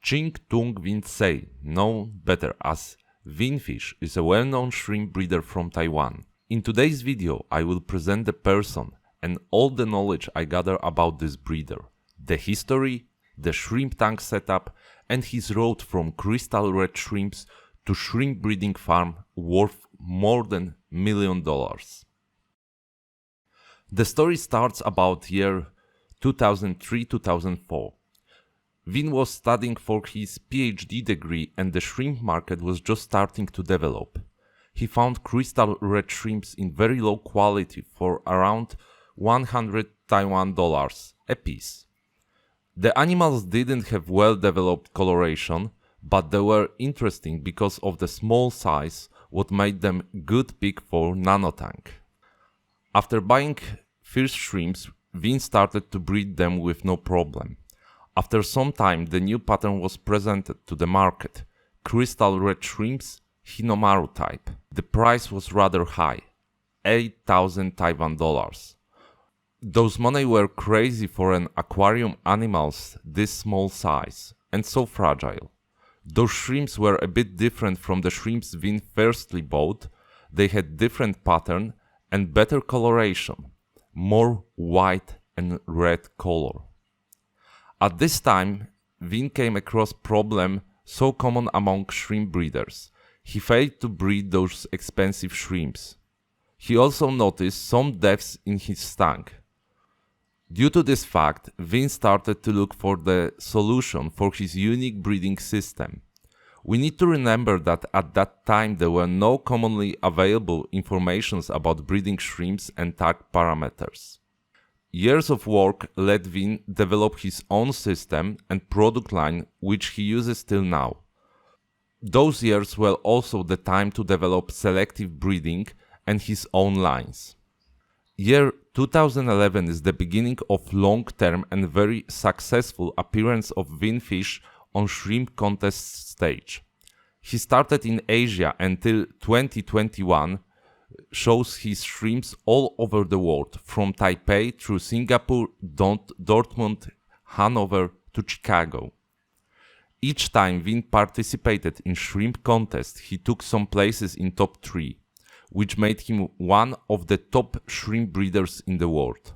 Ching Thung Vin Tsay, known better as Vin Fish, is a well-known shrimp breeder from Taiwan. In today's video, I will present the person and all the knowledge I gather about this breeder, the history, the shrimp tank setup, and his road from Cristal Red Shrimps to shrimp breeding farm worth more than $1 million. The story starts about year 2003-2004. Vin was studying for his PhD degree and the shrimp market was just starting to develop. He found Cristal Red Shrimps in very low quality for around 100 Taiwan dollars a piece. The animals didn't have well-developed coloration, but they were interesting because of the small size, what made them good pick for nanotank. After buying first shrimps, Vin started to breed them with no problem. After some time, the new pattern was presented to the market, Cristal Red Shrimps, Hinomaru type. The price was rather high, 8,000 Taiwan dollars. Those money were crazy for an aquarium animals this small size and so fragile. Those shrimps were a bit different from the shrimps Vin firstly bought. They had different pattern and better coloration, more white and red color. At this time, Vin came across problem so common among shrimp breeders. He failed to breed those expensive shrimps. He also noticed some deaths in his tank. Due to this fact, Vin started to look for the solution for his unique breeding system. We need to remember that at that time there were no commonly available informations about breeding shrimps and tank parameters. Years of work let Vin develop his own system and product line which he uses till now. Those years were also the time to develop selective breeding and his own lines. Year 2011 is the beginning of long-term and very successful appearance of Vin Fish on shrimp contest stage. He started in Asia until 2021 shows his shrimps all over the world, from Taipei through Singapore, Dortmund, Hanover to Chicago. Each time Vin participated in shrimp contest, he took some places in top 3, which made him one of the top shrimp breeders in the world.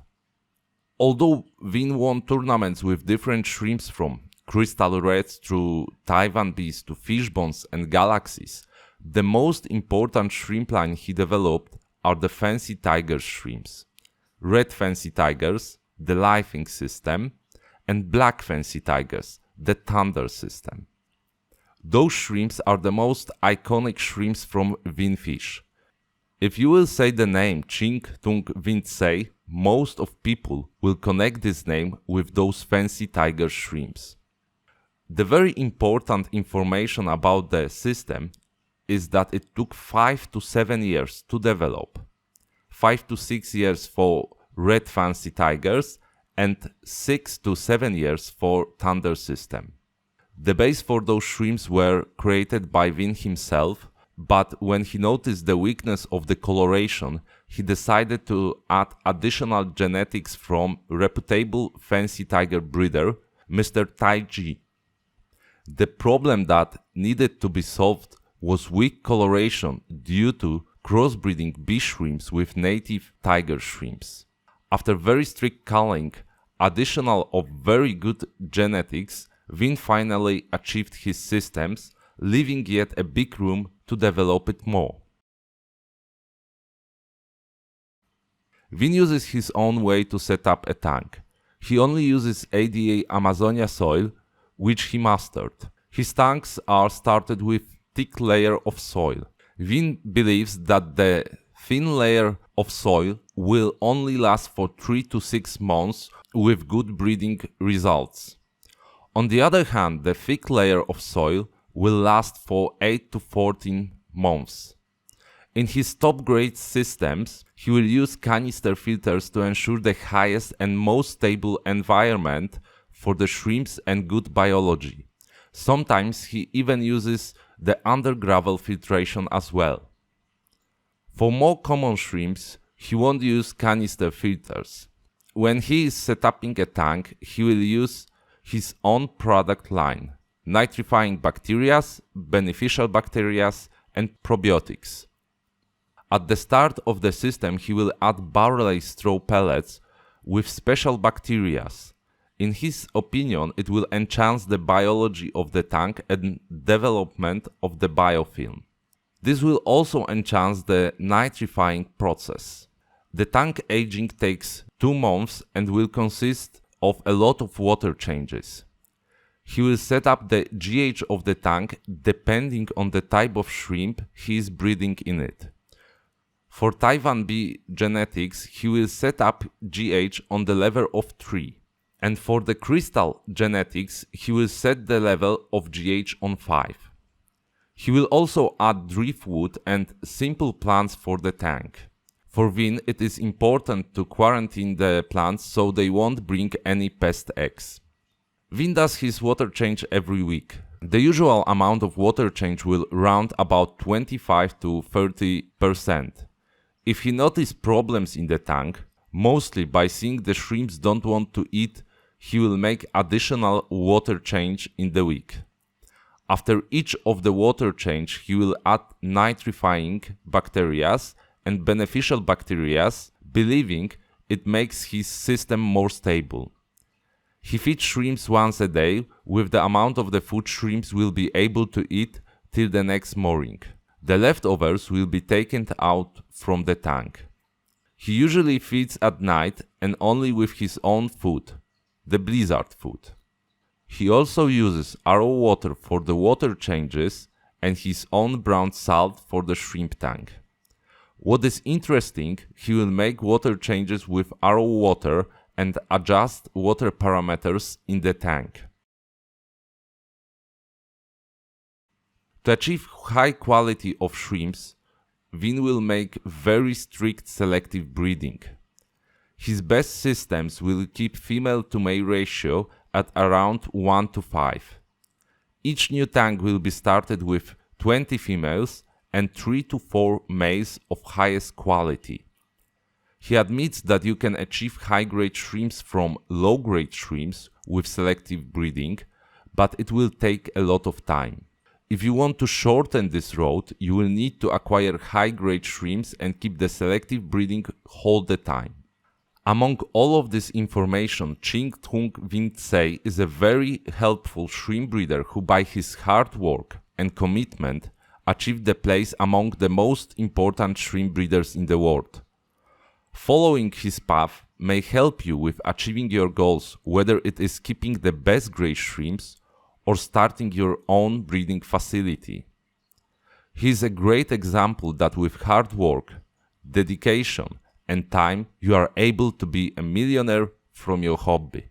Although Vin won tournaments with different shrimps from Cristal Reds through Taiwan Bees to fish bones and galaxies, the most important shrimp line he developed are the fancy tiger shrimps. Red fancy tigers, the Laughing system, and black fancy tigers, the Thunder system. Those shrimps are the most iconic shrimps from Vin Fish. If you will say the name Ching Thung Vin Tsay, most of people will connect this name with those fancy tiger shrimps. The very important information about the system is that it took 5 to 7 years to develop. 5 to 6 years for red fancy tigers and 6 to 7 years for Thunder system. The base for those shrimps were created by Vin himself, but when he noticed the weakness of the coloration, he decided to add additional genetics from reputable fancy tiger breeder, Mr. Tai Ji. The problem that needed to be solved was weak coloration due to crossbreeding bee shrimps with native tiger shrimps. After very strict culling, additional of very good genetics, Vin finally achieved his systems, leaving yet a big room to develop it more. Vin uses his own way to set up a tank. He only uses ADA Amazonia soil, which he mastered. His tanks are started with thick layer of soil. Vin believes that the thin layer of soil will only last for 3 to 6 months with good breeding results. On the other hand, the thick layer of soil will last for 8 to 14 months. In his top grade systems, he will use canister filters to ensure the highest and most stable environment for the shrimps and good biology. Sometimes he even uses the under-gravel filtration as well. For more common shrimps, he won't use canister filters. When he is setting a tank, he will use his own product line, nitrifying bacteria, beneficial bacteria, and probiotics. At the start of the system, he will add barley straw pellets with special bacteria. In his opinion, it will enhance the biology of the tank and development of the biofilm. This will also enhance the nitrifying process. The tank aging takes 2 months and will consist of a lot of water changes. He will set up the GH of the tank depending on the type of shrimp he is breeding in it. For Taiwan Bee genetics, he will set up GH on the level of 3. And for the Cristal genetics, he will set the level of GH on 5. He will also add driftwood and simple plants for the tank. For Vin, it is important to quarantine the plants so they won't bring any pest eggs. Vin does his water change every week. The usual amount of water change will round about 25 to 30%. If he notices problems in the tank, mostly by seeing the shrimps don't want to eat, he will make additional water change in the week. After each of the water change, he will add nitrifying bacteria and beneficial bacteria, believing it makes his system more stable. He feeds shrimps once a day with the amount of the food shrimps will be able to eat till the next morning. The leftovers will be taken out from the tank. He usually feeds at night and only with his own food, the blizzard food. He also uses RO water for the water changes and his own brown salt for the shrimp tank. What is interesting, he will make water changes with RO water and adjust water parameters in the tank. To achieve high quality of shrimps, Vin will make very strict selective breeding. His best systems will keep female to male ratio at around 1 to 5. Each new tank will be started with 20 females and 3 to 4 males of highest quality. He admits that you can achieve high-grade shrimps from low-grade shrimps with selective breeding, but it will take a lot of time. If you want to shorten this road, you will need to acquire high-grade shrimps and keep the selective breeding all the time. Among all of this information, Ching Thung Vin Tsay is a very helpful shrimp breeder who by his hard work and commitment achieved the place among the most important shrimp breeders in the world. Following his path may help you with achieving your goals, whether it is keeping the best grade shrimps or starting your own breeding facility. He is a great example that with hard work, dedication, and time you are able to be a millionaire from your hobby.